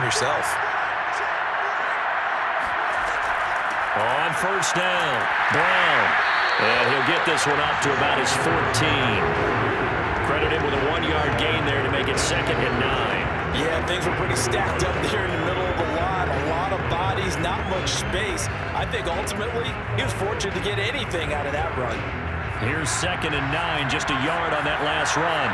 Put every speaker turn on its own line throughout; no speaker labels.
yourself.
On first down, Brown. And he'll get this one up to about his 14. Credit him with a 1-yard gain there to make it 2nd and 9.
Yeah, things were pretty stacked up there in the middle of the line. A lot of bodies, not much space. I think ultimately he was fortunate to get anything out of that run.
Here's 2nd and 9, just a yard on that last run.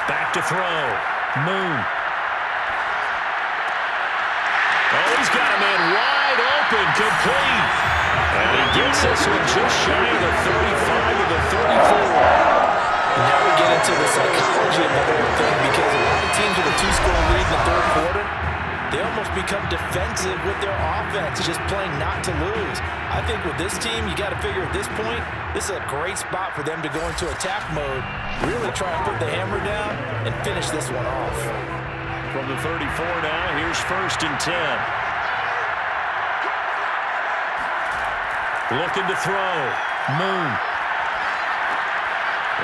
Back to throw. Moon. Oh, he's got a man wide open, complete. And he gets this one just shy of the 35 of the 34.
Now we get into the psychology of the whole thing, because a lot of teams with a 2-score lead in the third quarter, they almost become defensive with their offense, just playing not to lose. I think with this team, you got to figure at this point, this is a great spot for them to go into attack mode, really try and put the hammer down and finish this one off.
From the 34 now, here's 1st and 10. Looking to throw. Moon.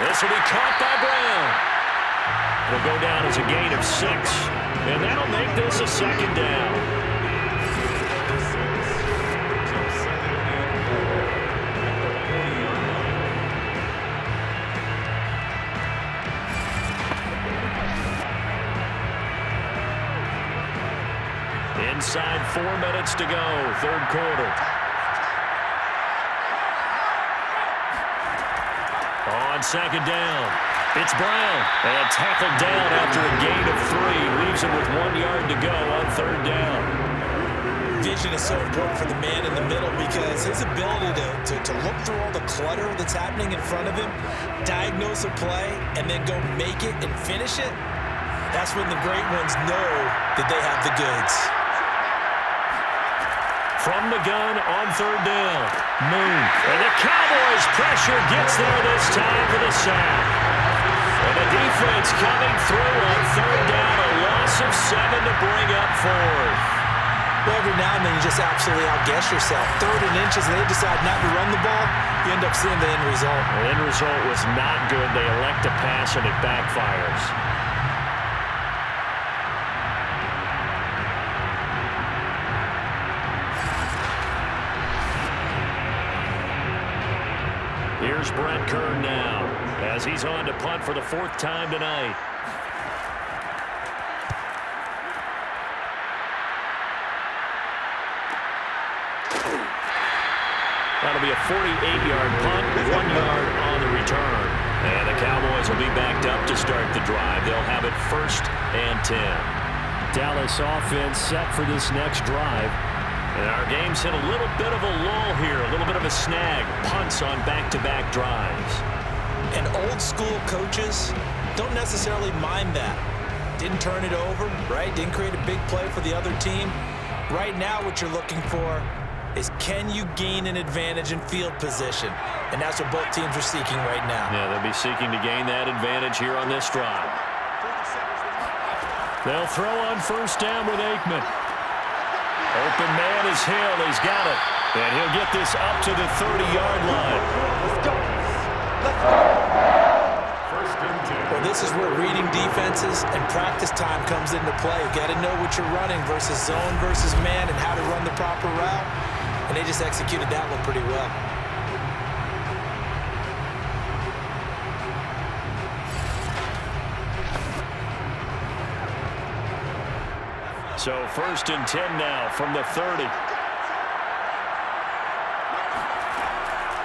This will be caught by Brown. It'll go down as a gain of 6, and that'll make this a 2nd down. Inside 4 minutes to go, third quarter. On 2nd down, it's Brown. And tackled down after a gain of 3. Leaves him with 1 yard to go on 3rd down.
Vision is so important for the man in the middle, because his ability to look through all the clutter that's happening in front of him, diagnose a play, and then go make it and finish it, that's when the great ones know that they have the goods.
From the gun on 3rd down, Moon. And the Cowboys pressure gets there this time for the sack. And the defense coming through on 3rd down, a loss of 7 to bring up 4th.
Well, every now and then you just absolutely outguess yourself. 3rd and inches, and they decide not to run the ball, you end up seeing the end result.
The end result was not good. They elect to pass, and it backfires. Here's Brett Kern now, as he's on to punt for the 4th time tonight. That'll be a 48-yard punt, 1 yard on the return. And the Cowboys will be backed up to start the drive. They'll have it 1st and 10. Dallas offense set for this next drive. And our game's hit a little bit of a lull here, a little bit of a snag. Punts on back-to-back drives.
And old-school coaches don't necessarily mind that. Didn't turn it over, right? Didn't create a big play for the other team. Right now what you're looking for is, can you gain an advantage in field position? And that's what both teams are seeking right now.
Yeah, they'll be seeking to gain that advantage here on this drive. They'll throw on 1st down with Aikman. Open man is Hill. He's got it. And he'll get this up to the 30-yard line.
Let's go. Well, this is where reading defenses and practice time comes into play. You got to know what you're running versus zone versus man and how to run the proper route. And they just executed that one pretty well.
So 1st and 10 now from the 30.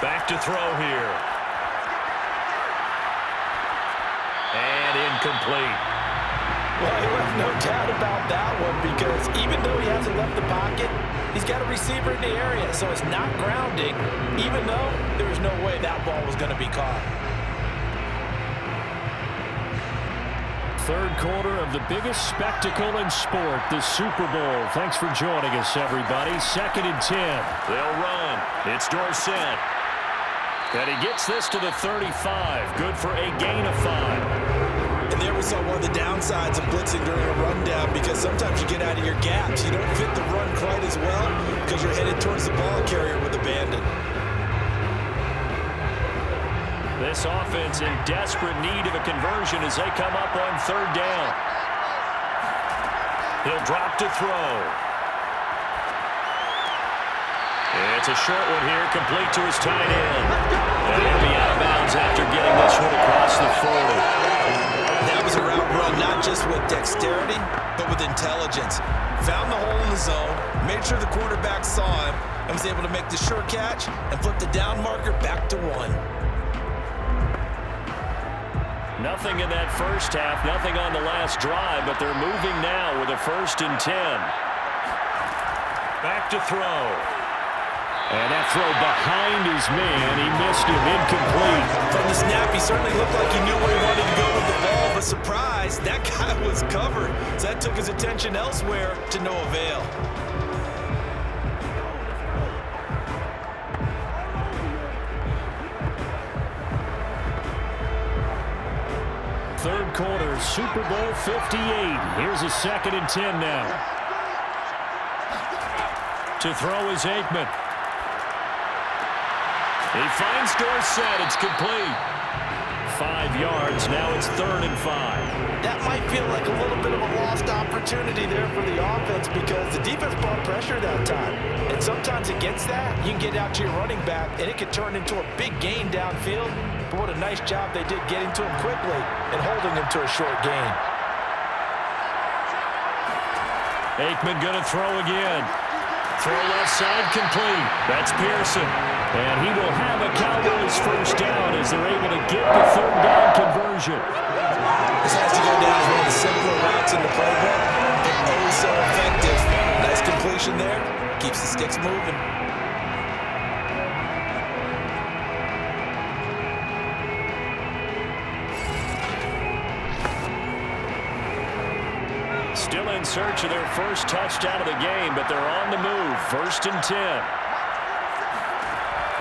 Back to throw here. And incomplete.
Well, you have no doubt about that one, because even though he hasn't left the pocket, he's got a receiver in the area, so it's not grounding, even though there was no way that ball was going to be caught.
Third quarter of the biggest spectacle in sport, the Super Bowl. Thanks for joining us, everybody. 2nd and 10. They'll run. It's Dorsett. And he gets this to the 35. Good for a gain of 5.
And there we saw one of the downsides of blitzing during a rundown, because sometimes you get out of your gaps. You don't fit the run quite as well because you're headed towards the ball carrier with abandon.
This offense in desperate need of a conversion as they come up on third down. He'll drop to throw. It's a short one here, complete to his tight end. And he'll be out of bounds after getting this one across the 40.
That was a route run not just with dexterity, but with intelligence. Found the hole in the zone, made sure the quarterback saw him, and was able to make the sure catch and flip the down marker back to 1.
Nothing in that first half, nothing on the last drive, but they're moving now with a 1st and 10. Back to throw. And that throw behind his man, he missed him, incomplete.
From the snap, he certainly looked like he knew where he wanted to go with the ball, but surprise, that guy was covered. So that took his attention elsewhere to no avail.
Third quarter, Super Bowl 58. Here's a 2nd and 10 now. To throw is Aikman. He finds Dorsett. It's complete. 5 yards. Now it's 3rd and 5.
That might feel like a little bit of a lost opportunity there for the offense because the defense brought pressure that time. And sometimes against that, you can get out to your running back, and it could turn into a big gain downfield. But what a nice job they did getting to him quickly and holding him to a short gain.
Aikman going to throw again. Throw left side complete. That's Pearson. And he will have a Cowboys 1st down as they're able to get the 3rd down conversion.
This has to go down as one of the simpler routes in the playbook, but oh so effective. Nice completion there. Keeps the sticks moving.
Still in search of their first touchdown of the game, but they're on the move. 1st and 10.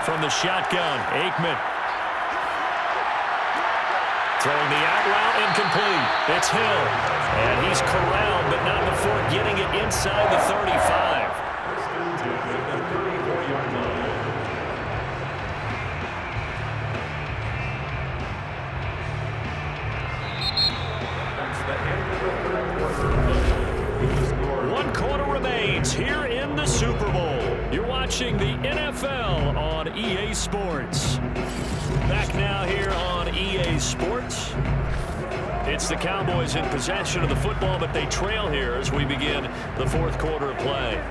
From the shotgun, Aikman. Throwing the out route, incomplete. It's Hill. And he's corralled, but not before getting it inside the 35. One quarter remains here in the Super Bowl. You're watching the NFL on EA Sports. Back now here on EA Sports. It's the Cowboys in possession of the football, but they trail here as we begin the 4th quarter of play.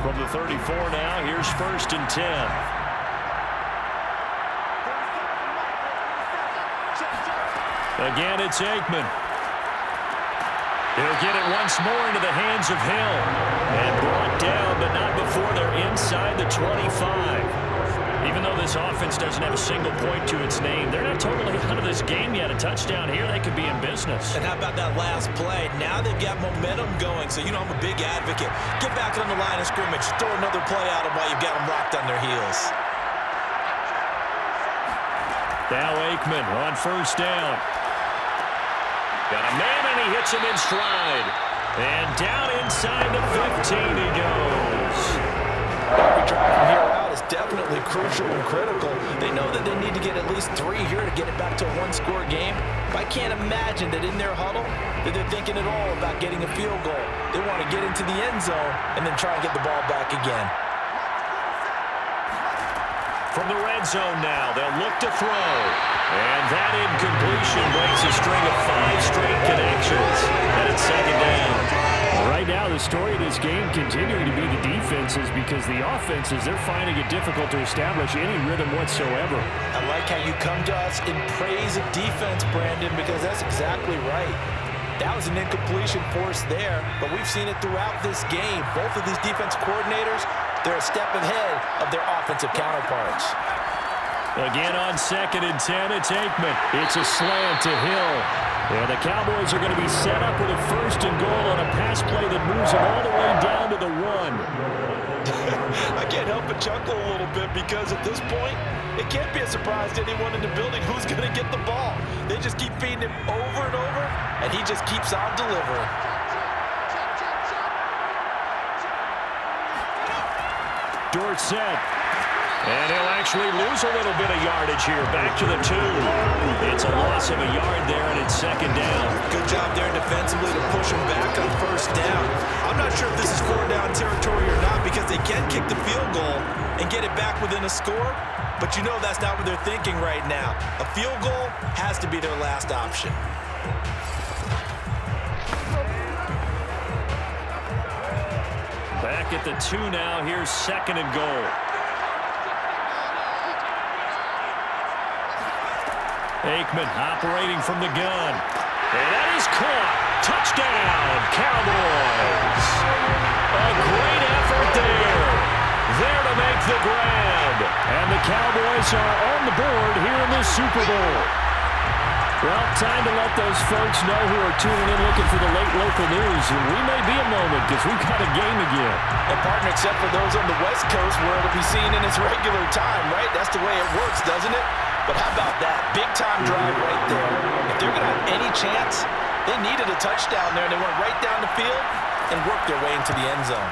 From the 34 now, here's 1st and 10. Again, it's Aikman. He'll get it once more into the hands of Hill. And brought down, but not before they're inside the 25. Even though this offense doesn't have a single point to its name, they're not totally out of this game yet. A touchdown here, they could be in business.
And how about that last play? Now they've got momentum going, so you know I'm a big advocate. Get back on the line of scrimmage. Throw another play at them while you've got them locked on their heels.
Now Aikman on 1st down. Got a man, and he hits him in stride. And down inside the 15 he goes.
Every drive from here out is definitely crucial and critical. They know that they need to get at least 3 here to get it back to a 1-score game. But I can't imagine that in their huddle that they're thinking at all about getting a field goal. They want to get into the end zone and then try and get the ball back again.
From the red zone now, they'll look to throw. And that incompletion breaks a string of 5 straight connections. And it's 2nd down. Right now, the story of this game continuing to be the defenses because the offenses, they're finding it difficult to establish any rhythm whatsoever.
I like how you come to us in praise of defense, Brandon, because that's exactly right. That was an incompletion forced there, but we've seen it throughout this game. Both of these defense coordinators, they're a step ahead of their offensive counterparts.
Again on 2nd and 10, it's Aikman. It's a slant to Hill. And the Cowboys are going to be set up with a 1st and goal on a pass play that moves them all the way down to the 1.
I can't help but chuckle a little bit because at this point, it can't be a surprise to anyone in the building who's going to get the ball. They just keep feeding him over and over, and he just keeps on delivering.
Dorsett. And he'll actually lose a little bit of yardage here. Back to the 2. It's a loss of a yard there, and it's second down.
Good job there defensively to push him back on first down. I'm not sure if this is 4-down territory or not because they can kick the field goal and get it back within a score. But you know that's not what they're thinking right now. A field goal has to be their last option.
Back at the 2 now. Here's second and goal. Aikman operating from the gun. And that is caught. Touchdown, Cowboys. A great effort there. There to make the grab. And the Cowboys are on the board here in the Super Bowl. Well, time to let those folks know who are tuning in looking for the late local news. And we may be a moment because we've got a game again.
And partner, except for those on the West Coast where it'll be seen in its regular time, right? That's the way it works, doesn't it? But how about that? Big-time drive right there. If they're going to have any chance, they needed a touchdown there, and they went right down the field and worked their way into the end zone.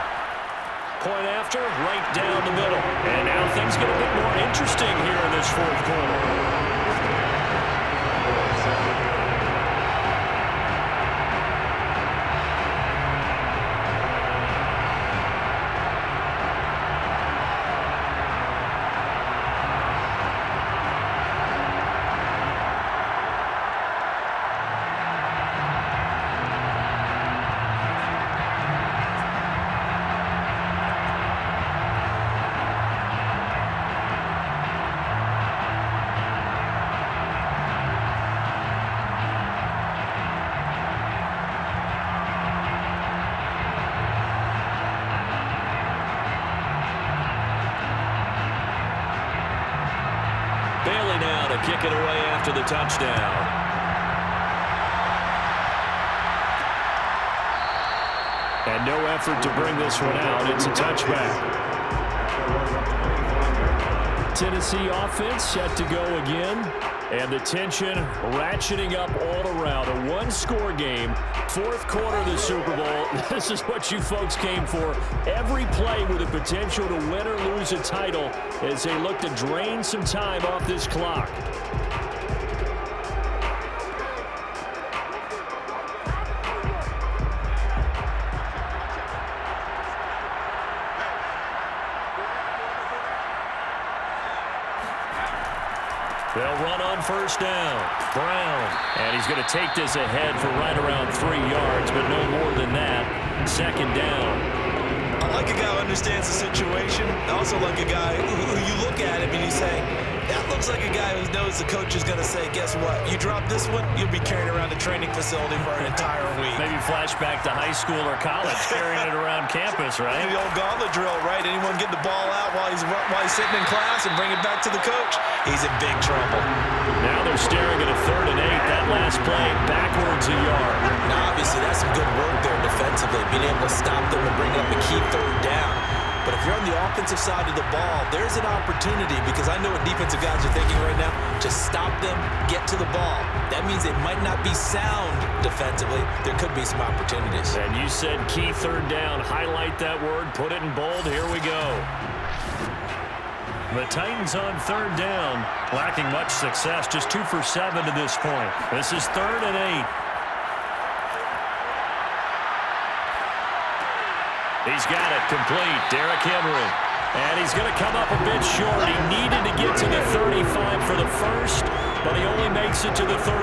Point after, right down the middle. And now things get a bit more interesting here in this fourth quarter. Kick it away after the touchdown. And no effort to bring this one out. It's a touchback. Tennessee offense set to go again. And the tension ratcheting up all around. A one-score game. Fourth quarter of the Super Bowl. This is what you folks came for. Every play with the potential to win or lose a title as they look to drain some time off this clock. They'll run on first down. Brown. And he's going to take this ahead for right around 3 yards, but no more than that. Second down.
I like a guy who understands the situation. I also like a guy who you look at him and you say, that looks like a guy who knows the coach is going to say, guess what? You drop this one, you'll be carrying around the training facility for an entire week.
Maybe flashback to high school or college, carrying it around campus, right?
The old gauntlet drill, right? Anyone get the ball out while he's sitting in class and bring it back to the coach? He's in big trouble.
Now they're staring at a 3rd and 8. That last play backwards a yard.
Now, obviously, that's some good work there defensively, being able to stop them and bring up a key 3rd down. But if you're on the offensive side of the ball, there's an opportunity because I know what defensive guys are thinking right now. Just stop them, get to the ball. That means it might not be sound defensively. There could be some opportunities.
And you said key 3rd down. Highlight that word. Put it in bold. Here we go. The Titans on 3rd down. Lacking much success. Just 2 for 7 to this point. This is 3rd and 8. He's got it complete. Derrick Henry. And he's going to come up a bit short. He needed to get to the 35 for the first, but he only makes it to the 34.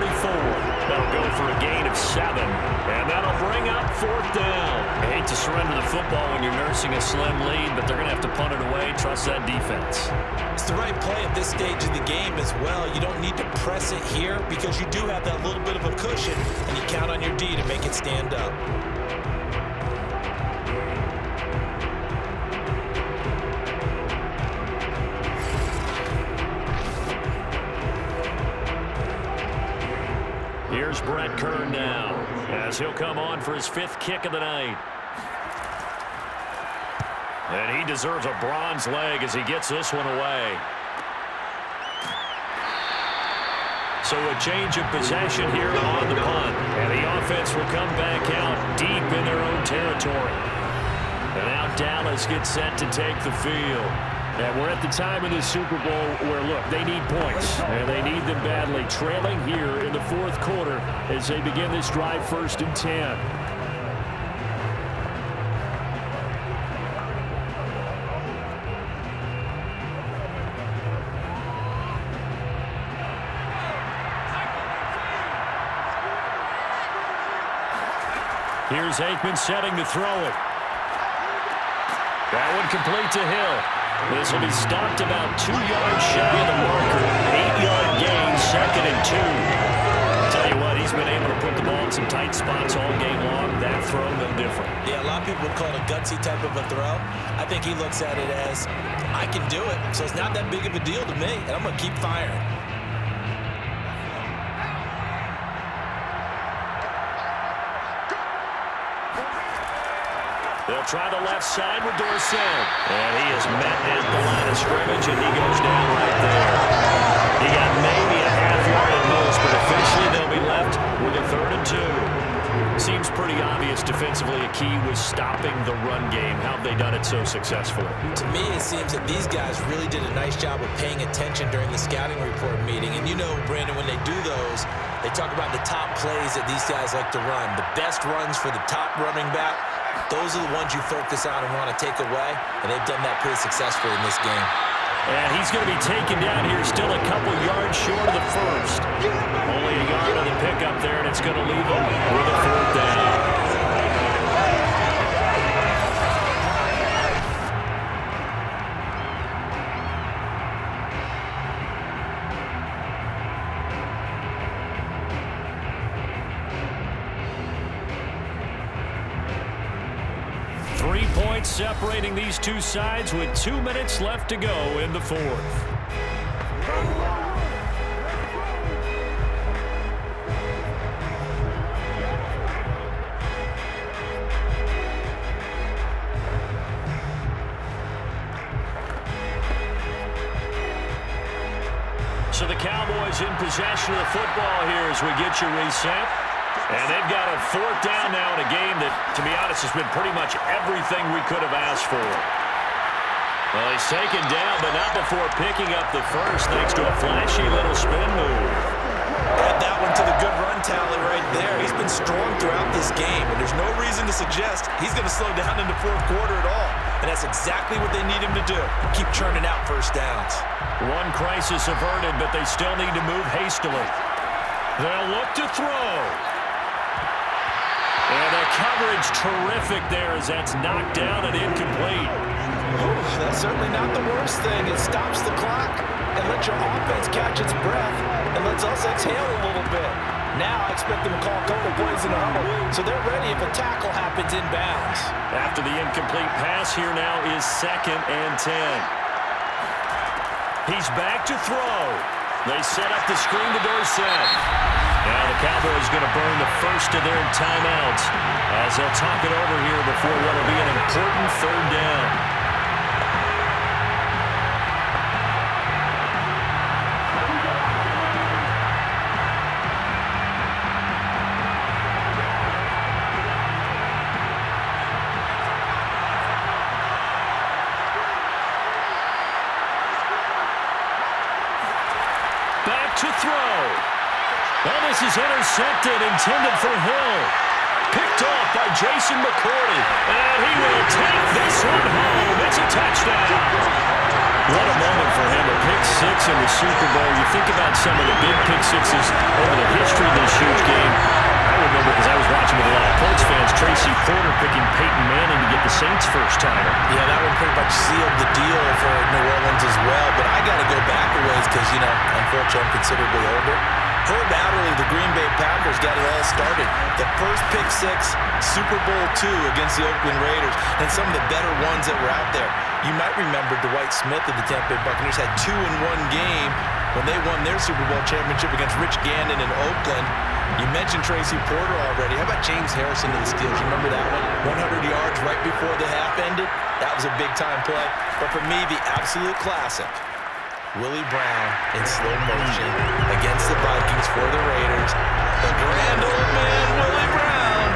That'll go for a gain of 7. And that'll bring up 4th down. I hate to surrender the football when you're nursing a slim lead, but they're going to have to punt it away. Trust that defense.
It's the right play at this stage of the game as well. You don't need to press it here because you do have that little bit of a cushion, and you count on your D to make it stand up.
Here's Brett Kern now as he'll come on for his 5th kick of the night. And he deserves a bronze leg as he gets this one away. So a change of possession here on the punt. And the offense will come back out deep in their own territory. And now Dallas gets set to take the field. And we're at the time of the Super Bowl where, look, they need points. And they need them badly. Trailing here in the fourth quarter as they begin this drive 1st and 10. Here's Aikman setting to throw it. That one complete to Hill. This will be stopped about 2 yards shy of the marker. 8-yard gain, 2nd and 2. Tell you what, he's been able to put the ball in some tight spots all game long. That throw, no different.
Yeah, a lot of people would call it a gutsy type of a throw. I think he looks at it as, I can do it, so it's not that big of a deal to me, and I'm going to keep firing.
They'll try the left side with Dorsett. And he is met at the line of scrimmage, and he goes down right there. He got maybe a half yard at most, but officially they'll be left with a 3rd and 2. Seems pretty obvious defensively a key was stopping the run game. How have they done it so successfully?
To me, it seems that these guys really did a nice job of paying attention during the scouting report meeting. And you know, Brandon, when they do those, they talk about the top plays that these guys like to run. The best runs for the top running back. Those are the ones you focus on and want to take away, and they've done that pretty successfully in this game.
And he's going to be taken down here still a couple yards short of the first. Only a yard on the pickup there, and it's going to leave him with a 4th down. 3 points separating these two sides with 2 minutes left to go in the 4th. So the Cowboys in possession of the football here as we get you reset. And they've got a 4th down now in a game that, to be honest, has been pretty much everything we could have asked for. Well, he's taken down, but not before picking up the first, thanks to a flashy little spin move.
Add that one to the good run tally right there. He's been strong throughout this game, and there's no reason to suggest he's going to slow down in the 4th quarter at all. And that's exactly what they need him to do. Keep churning out 1st downs.
One crisis averted, but they still need to move hastily. They'll look to throw. And the coverage terrific there as that's knocked down and incomplete.
Ooh, that's certainly not the worst thing. It stops the clock and lets your offense catch its breath and lets us exhale a little bit. Now I expect them to call a couple plays in the huddle, so they're ready if a tackle happens inbounds.
After the incomplete pass, here now is 2nd and 10. He's back to throw. They set up the screen to Dorsett. Now the Cowboys going to burn the first of their timeouts as they'll talk it over here before what will be an important 3rd down. Back to throw. Well, this is intercepted, intended for Hill. Picked off by Jason McCourty. And he will take this one home. It's a touchdown. What a moment for him. A pick 6 in the Super Bowl. You think about some of the big pick sixes over the history of this huge game. I remember because I was watching with a lot of Colts fans, Tracy Porter picking Peyton Manning to get the Saints first timer.
Yeah, that one pretty much sealed the deal for New Orleans as well. But I got to go back a ways because, you know, unfortunately I'm considerably older. Herb Adderley, the Green Bay Packers, got it all started. The first pick 6, Super Bowl II against the Oakland Raiders, and some of the better ones that were out there. You might remember Dwight Smith of the Tampa Bay Buccaneers had 2 in one game when they won their Super Bowl championship against Rich Gannon in Oakland. You mentioned Tracy Porter already. How about James Harrison of the Steelers? You remember that one? 100 yards right before the half ended? That was a big-time play. But for me, the absolute classic, Willie Brown in slow motion against the Vikings for the Raiders. The grand old man, Willie Brown,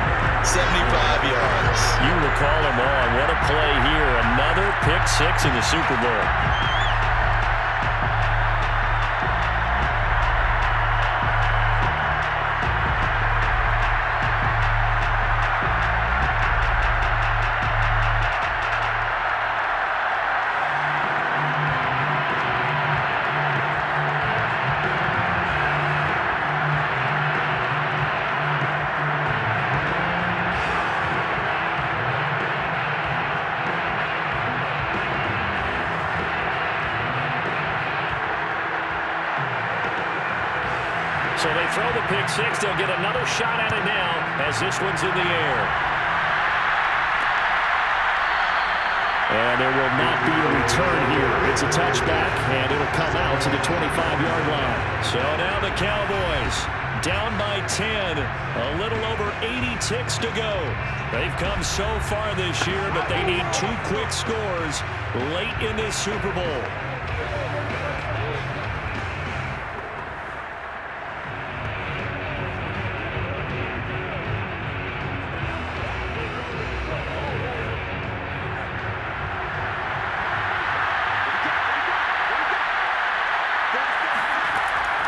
75 yards.
You recall them all. What a play here 6 in the Super Bowl. So they throw the pick six. They'll get another shot at it now as this one's in the air. And there will not be a return here. It's a touchback, and it'll come out to the 25-yard line. So now the Cowboys down by 10. A little over 80 ticks to go. They've come so far this year, but they need 2 quick scores late in this Super Bowl.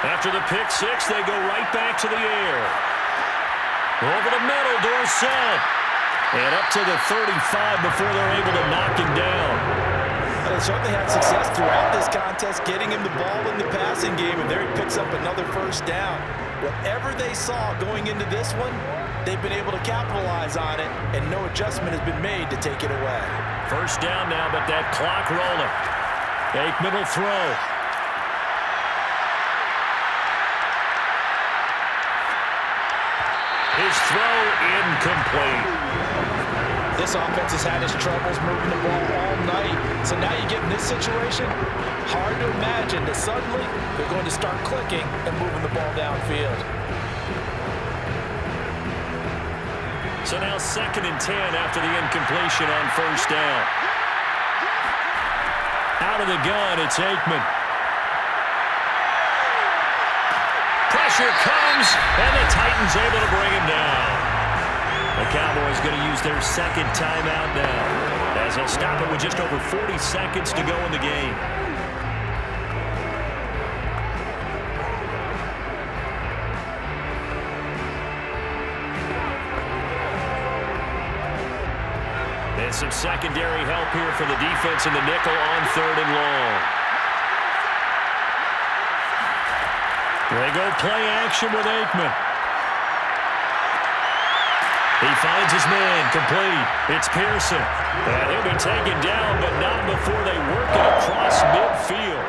After the pick six, they go right back to the air. Over the middle, Dorsett. And up to the 35 before they're able to knock him down.
They certainly had success throughout this contest, getting him the ball in the passing game, and there he picks up another first down. Whatever they saw going into this one, they've been able to capitalize on it, and no adjustment has been made to take it away.
First down now, but that clock rolling. Aikman will throw. His throw incomplete.
This offense has had its troubles moving the ball all night. So now you get in this situation, hard to imagine that suddenly they're going to start clicking and moving the ball downfield.
So now 2nd and 10 after the incompletion on first down. Out of the gun, it's Aikman. Pressure comes, and the Titans able to bring him down. The Cowboys going to use their second timeout now, as they'll stop it with just over 40 seconds to go in the game. And some secondary help here for the defense in the nickel on 3rd and long. They go play action with Aikman. He finds his man, complete. It's Pearson. And he'll be taken down, but not before they work it across midfield.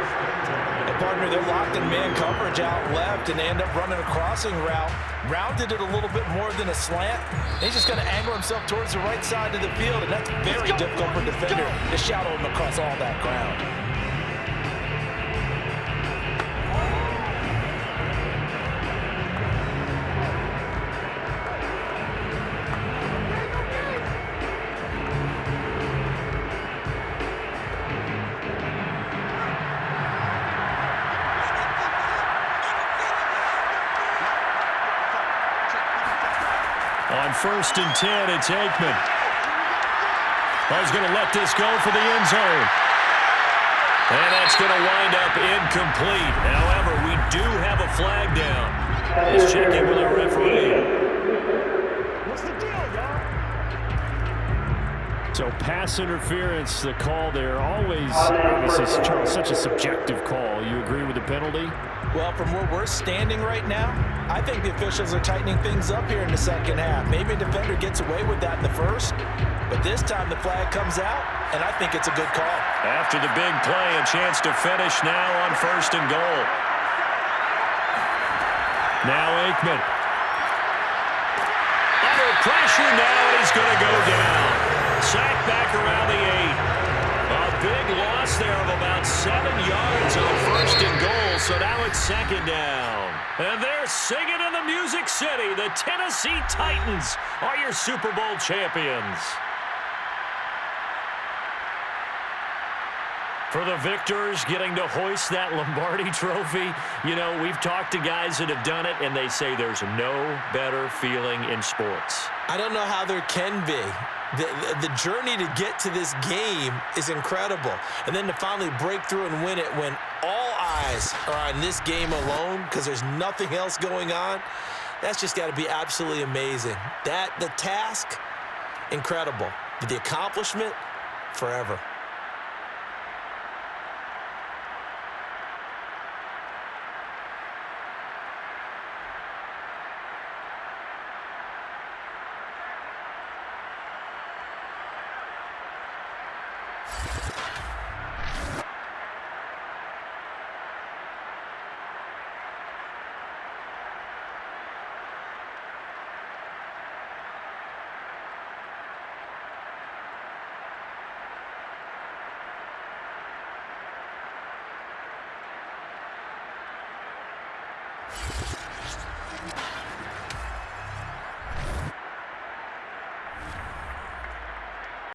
And partner, they're locked in man coverage out left, and they end up running a crossing route. Rounded it a little bit more than a slant. He's just going to angle himself towards the right side of the field, and that's very difficult for a defender to shadow him across all that ground.
On 1st and 10, it's Aikman. He's going to let this go for the end zone. And that's going to wind up incomplete. However, we do have a flag down. Let's check in with our referee. What's the deal, y'all? So pass interference, the call there. Always, obviously, such a subjective call. You agree with the penalty?
Well, from where we're standing right now, I think the officials are tightening things up here in the second half. Maybe a defender gets away with that in the first, but this time the flag comes out, and I think it's a good call.
After the big play, a chance to finish now on 1st and goal. Now Aikman. Under pressure now, and he's going to go down. Sacked back around the 8. A big loss there of about 7 yards on 1st and goal, so now it's 2nd down. And they're singing in the Music City. The Tennessee Titans are your Super Bowl champions. For the victors, getting to hoist that Lombardi trophy, you know, we've talked to guys that have done it, and they say there's no better feeling in sports.
I don't know how there can be. The journey to get to this game is incredible. And then to finally break through and win it when all eyes are on this game alone because there's nothing else going on, that's just got to be absolutely amazing. The task, incredible. But the accomplishment, forever.